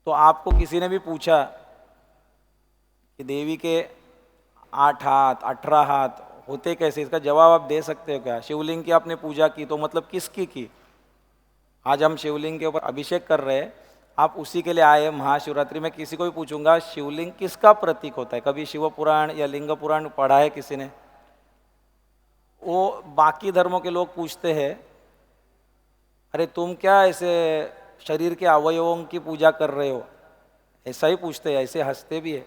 तो आपको किसी ने भी पूछा कि देवी के 8 हाथ 18 हाथ होते कैसे, इसका जवाब आप दे सकते हो क्या? शिवलिंग की आपने पूजा की तो मतलब किसकी की? आज हम शिवलिंग के ऊपर अभिषेक कर रहे हैं, आप उसी के लिए आए। महाशिवरात्रि में किसी को भी पूछूंगा शिवलिंग किसका प्रतीक होता है, कभी शिव पुराण या लिंग पुराण पढ़ा है किसी ने? वो बाकी धर्मों के लोग पूछते हैं, अरे तुम क्या ऐसे शरीर के अवयवों की पूजा कर रहे हो, ऐसा ही पूछते हैं, ऐसे हंसते भी है।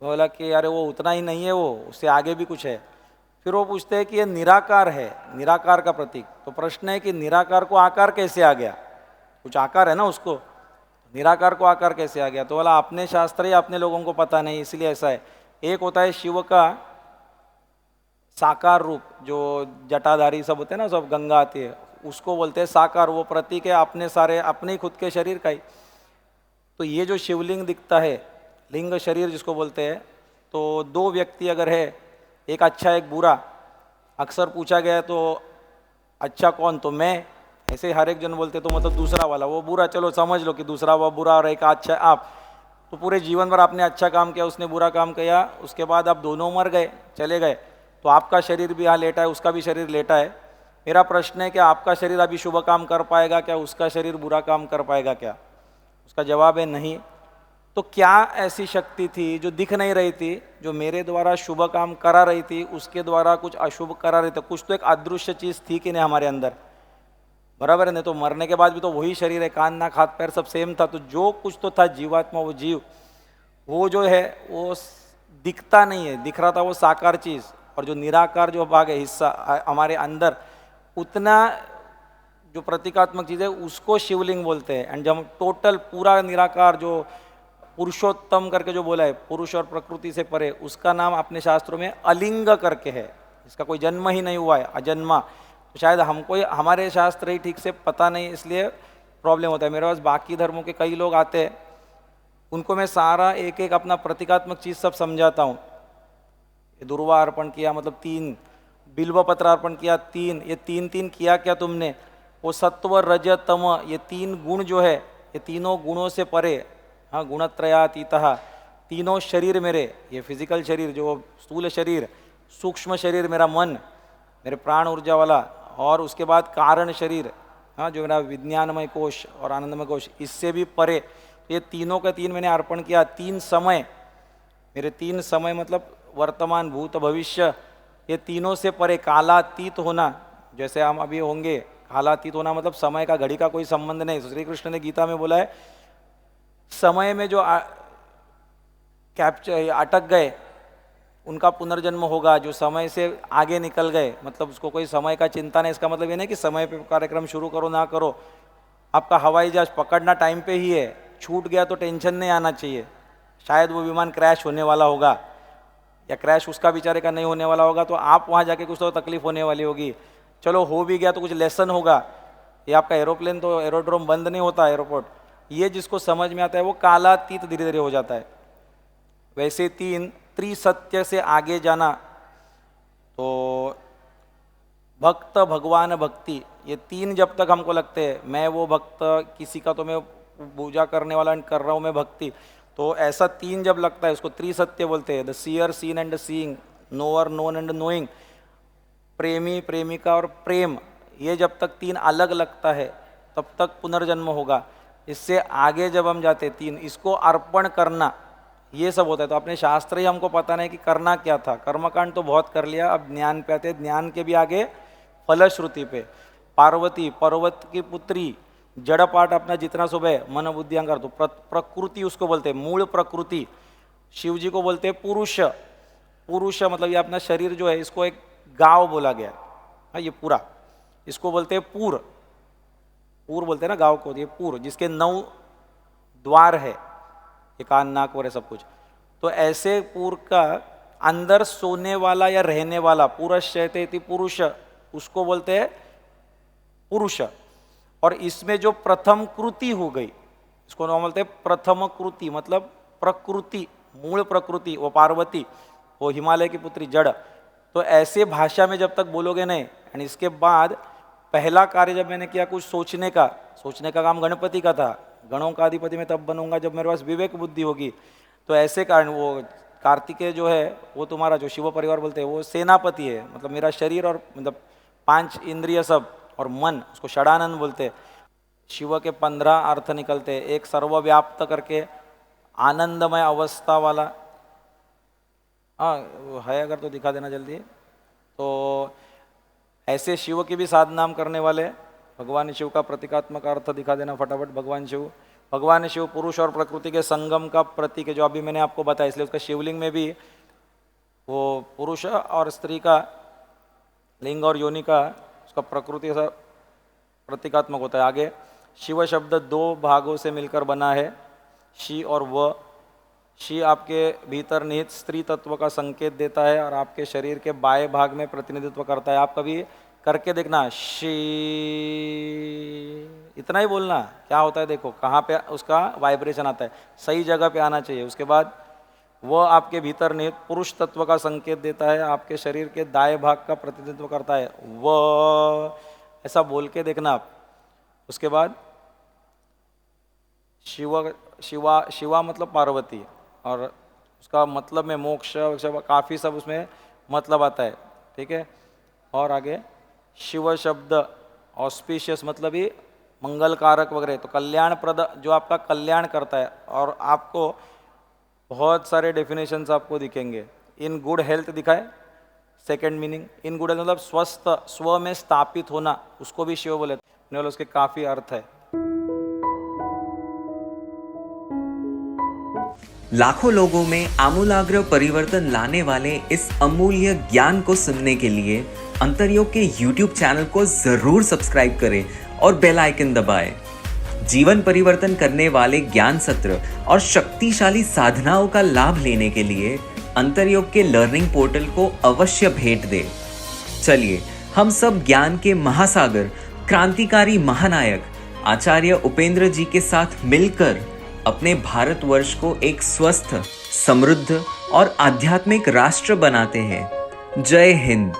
बोला कि अरे वो उतना ही नहीं है, वो उससे आगे भी कुछ है। फिर वो पूछते हैं कि ये निराकार है, निराकार का प्रतीक। तो प्रश्न है कि निराकार को आकार कैसे आ गया? कुछ आकार है ना उसको, निराकार को आकार कैसे आ गया? तो बोला अपने शास्त्र ही अपने लोगों को पता नहीं, इसलिए ऐसा है। एक होता है शिव का साकार रूप, जो जटाधारी सब होते हैं ना, सब गंगा आती है, उसको बोलते हैं साकार, वो प्रतीक है अपने सारे अपने ही खुद के शरीर का ही। तो ये जो शिवलिंग दिखता है, लिंग शरीर जिसको बोलते हैं, तो दो व्यक्ति अगर है, एक अच्छा एक बुरा, अक्सर पूछा गया है तो अच्छा कौन, तो मैं, ऐसे हर एक जन बोलते तो मतलब दूसरा वाला वो बुरा, चलो समझ लो कि दूसरा वो बुरा और एक अच्छा आप। तो पूरे जीवन भर आपने अच्छा काम किया, उसने बुरा काम किया, उसके बाद आप दोनों मर गए, चले गए, तो आपका शरीर भी यहाँ लेटा है, उसका भी शरीर लेटा है। मेरा प्रश्न है कि आपका शरीर अभी शुभ काम कर पाएगा क्या, उसका शरीर बुरा काम कर पाएगा क्या? उसका जवाब है नहीं। तो क्या ऐसी शक्ति थी जो दिख नहीं रही थी, जो मेरे द्वारा शुभ काम करा रही थी, उसके द्वारा कुछ अशुभ करा रही थी? कुछ तो एक अदृश्य चीज़ थी कि नहीं हमारे अंदर, बराबर है? नहीं तो मरने के बाद भी तो वही शरीर है, कान नाक हाथ पैर सब सेम था। तो जो कुछ तो था जीवात्मा, वो जीव, वो जो है वो दिखता नहीं है, दिख रहा था वो साकार चीज़। और जो निराकार जो भाग है, हिस्सा हमारे अंदर, उतना जो प्रतीकात्मक चीज़ है उसको शिवलिंग बोलते हैं। एंड जब टोटल पूरा निराकार जो पुरुषोत्तम करके जो बोला है, पुरुष और प्रकृति से परे, उसका नाम अपने शास्त्रों में अलिंग करके है। इसका कोई जन्म ही नहीं हुआ है, अजन्मा। तो शायद हमको हमारे शास्त्र ही ठीक से पता नहीं, इसलिए प्रॉब्लम होता है। मेरे पास बाकी धर्मों के कई लोग आते हैं, उनको मैं सारा एक एक अपना प्रतीकात्मक चीज़ सब समझाता हूँ। ये दुर्वा अर्पण किया मतलब 3, बिल्व पत्र अर्पण किया 3, ये 3 किया क्या तुमने? वो सत्व रज तम, ये 3 गुण जो है, ये तीनों गुणों से परे, हाँ, गुणत्रयातीतः, तीनों शरीर मेरे, ये फिजिकल शरीर जो स्थूल शरीर, सूक्ष्म शरीर मेरा मन, मेरे प्राण ऊर्जा वाला, और उसके बाद कारण शरीर, हाँ, जो मेरा विज्ञानमय कोश और आनंदमय कोश, इससे भी परे। तो ये तीनों का 3 मैंने अर्पण किया। 3 समय, मेरे 3 समय मतलब वर्तमान भूत भविष्य, ये तीनों से परे, कालातीत होना, जैसे हम अभी होंगे, कालातीत होना मतलब समय का, घड़ी का कोई संबंध नहीं। श्री कृष्ण ने गीता में बोला है, समय में जो कैप्चर अटक गए उनका पुनर्जन्म होगा, जो समय से आगे निकल गए, मतलब उसको कोई समय का चिंता नहीं। इसका मतलब ये नहीं कि समय पे कार्यक्रम शुरू करो ना करो, आपका हवाई जहाज पकड़ना टाइम पे ही है, छूट गया तो टेंशन नहीं आना चाहिए। शायद वो विमान क्रैश होने वाला होगा, या क्रैश उसका बेचारे का नहीं होने वाला होगा, तो आप वहाँ जाके कुछ तो तकलीफ होने वाली होगी। चलो हो भी गया तो कुछ लेसन होगा। ये आपका एरोप्लेन तो एरोड्रोम बंद नहीं होता, एयरपोर्ट। ये जिसको समझ में आता है वो कालातीत धीरे धीरे हो जाता है। वैसे 3 त्रिसत्य से आगे जाना, तो भक्त भगवान भक्ति, ये 3 जब तक हमको लगते हैं, मैं वो भक्त, किसी का तो मैं पूजा करने वाला कर रहा हूँ मैं भक्ति, तो ऐसा 3 जब लगता है उसको त्रिसत्य बोलते हैं। The seer seen and seeing, knower known and knowing, प्रेमी प्रेमिका और प्रेम, ये जब तक 3 अलग लगता है तब तक पुनर्जन्म होगा। इससे आगे जब हम जाते 3, इसको अर्पण करना, ये सब होता है। तो अपने शास्त्र ही हमको पता नहीं कि करना क्या था। कर्मकांड तो बहुत कर लिया, अब ज्ञान पे आते, ज्ञान के भी आगे फलश्रुति पे। पार्वती पर्वत की पुत्री, जड़ पाठ अपना जितना सुबह मन बुद्धि अहंकार, तो प्रकृति उसको बोलते हैं, मूल प्रकृति। शिव जी को बोलते हैं पुरुष। पुरुष मतलब ये अपना शरीर जो है, इसको एक गांव बोला गया, हाँ, ये पूरा, इसको बोलते हैं पूर। पूर बोलते हैं ना गांव को, ये पूर, जिसके 9 द्वार है, ये कान नाक और सब कुछ। तो ऐसे पूर का अंदर सोने वाला या रहने वाला, पुरुषयते पुरुष, उसको बोलते हैं पुरुष। और इसमें जो प्रथम कृति हो गई, इसको हम बोलते हैं प्रथम कृति, मतलब प्रकृति, मूल प्रकृति, वो पार्वती, वो हिमालय की पुत्री जड़। तो ऐसे भाषा में जब तक बोलोगे नहीं, एंड इसके बाद पहला कार्य जब मैंने किया कुछ सोचने का काम गणपति का था, गणों का अधिपति मैं तब बनूंगा जब मेरे पास विवेक बुद्धि होगी। तो ऐसे कारण वो कार्तिकेय जो है वो तुम्हारा जो शिव परिवार बोलते हैं वो सेनापति है, मतलब मेरा शरीर और मतलब 5 इंद्रिय सब और मन, उसको षडानंद बोलते हैं। शिव के 15 अर्थ निकलते हैं, एक सर्वव्याप्त करके आनंदमय अवस्था वाला, हाँ वो है अगर तो दिखा देना जल्दी। तो ऐसे शिव की भी साधना हम करने वाले, भगवान शिव का प्रतीकात्मक अर्थ दिखा देना फटाफट। भगवान शिव पुरुष और प्रकृति के संगम का प्रतीक है, जो अभी मैंने आपको बताया, इसलिए उसका शिवलिंग में भी वो पुरुष और स्त्री का लिंग और योनि का उसका प्रकृति सा प्रतीकात्मक होता है। आगे शिव शब्द 2 भागों से मिलकर बना है, शी और व। शी आपके भीतर निहित स्त्री तत्व का संकेत देता है और आपके शरीर के बाएं भाग में प्रतिनिधित्व करता है। आप कभी करके देखना, शी, इतना ही बोलना, क्या होता है देखो कहाँ पे उसका वाइब्रेशन आता है, सही जगह पे आना चाहिए। उसके बाद वह आपके भीतर निहित पुरुष तत्व का संकेत देता है, आपके शरीर के दाएं भाग का प्रतिनिधित्व करता है, वह, ऐसा बोल के देखना आप। उसके बाद शिवा मतलब पार्वती, और उसका मतलब में मोक्ष काफ़ी सब उसमें मतलब आता है, ठीक है। और आगे शिव शब्द ऑस्पिशियस मतलब ही मंगल कारक वगैरह, तो कल्याणप्रद, जो आपका कल्याण करता है। और आपको बहुत सारे डेफिनेशंस आपको दिखेंगे। इन गुड हेल्थ दिखाए, second meaning in good health मतलब स्वस्थ, स्व में स्थापित होना, उसको भी शिव बोले, उसके काफ़ी अर्थ है। लाखों लोगों में आमूलाग्र परिवर्तन लाने वाले इस अमूल्य ज्ञान को सुनने के लिए अंतर्योग के YouTube चैनल को जरूर सब्सक्राइब करें और बेल आइकन दबाएं। जीवन परिवर्तन करने वाले ज्ञान सत्र और शक्तिशाली साधनाओं का लाभ लेने के लिए अंतर्योग के लर्निंग पोर्टल को अवश्य भेंट दें। चलिए हम सब ज्ञान के महासागर, क्रांतिकारी महानायक आचार्य उपेंद्र जी के साथ मिलकर अपने भारतवर्ष को एक स्वस्थ, समृद्ध और आध्यात्मिक राष्ट्र बनाते हैं। जय हिंद।